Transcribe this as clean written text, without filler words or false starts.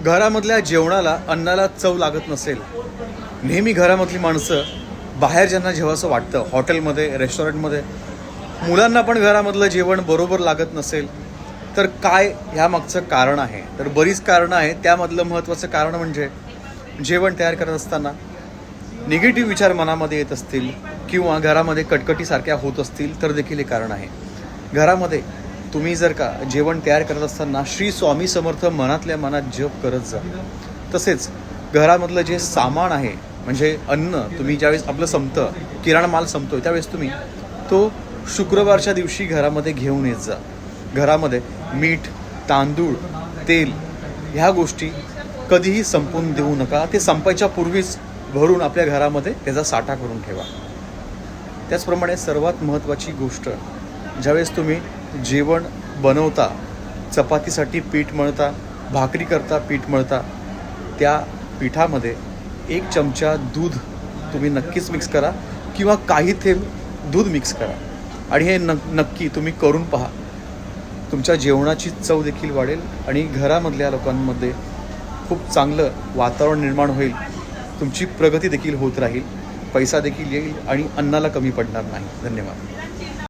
घरामधल्या जेवणाला अन्नाला चव लागत नसेल, नेहमी घरामधली माणसं बाहेर ज्यांना जेवायचं वाटतं हॉटेलमध्ये रेस्टॉरंटमध्ये, मुलांना पण घरामधलं जेवण बरोबर लागत नसेल, तर काय ह्यामागचं कारण आहे? तर बरीच कारणं आहेत. त्यामधलं महत्त्वाचं कारण म्हणजे जेवण तयार करत असताना निगेटिव्ह विचार मनामध्ये येत असतील किंवा घरामध्ये कटकटीसारख्या होत असतील तर देखील हे कारण आहे. घरामध्ये तुम्ही जर का जेवण तयार करत असताना श्री स्वामी समर्थ मनातल्या मनात जप करत जा. तसेच घरामधलं जे सामान आहे म्हणजे अन्न तुम्ही ज्यावेळेस आपलं संपतं, किराणा माल संपतोय, त्यावेळेस तुम्ही तो शुक्रवारच्या दिवशी घरामध्ये घेऊन येत जा. घरामध्ये मीठ, तांदूळ, तेल ह्या गोष्टी कधीही संपवून देऊ नका. ते संपायच्या पूर्वीच भरून आपल्या घरामध्ये त्याचा साठा करून ठेवा. त्याचप्रमाणे सर्वात महत्त्वाची गोष्ट, ज्यावेळेस तुम्ही जेवण बनवता, चपातीसाठी पीठ मळता, भाकरी करता पीठ मळता, त्या पिठामध्ये 1 चमचा दूध तुम्ही नक्कीच मिक्स करा किंवा काही थेंब दूध मिक्स करा आणि हे नक्की तुम्ही करून पहा. तुमच्या जेवणाची चव देखील वाढेल आणि घरामधल्या लोकांमध्ये खूप चांगलं वातावरण निर्माण होईल. तुमची प्रगती देखील होत राहील, पैसा देखील येईल आणि अन्नाला कमी पडणार नाही. धन्यवाद.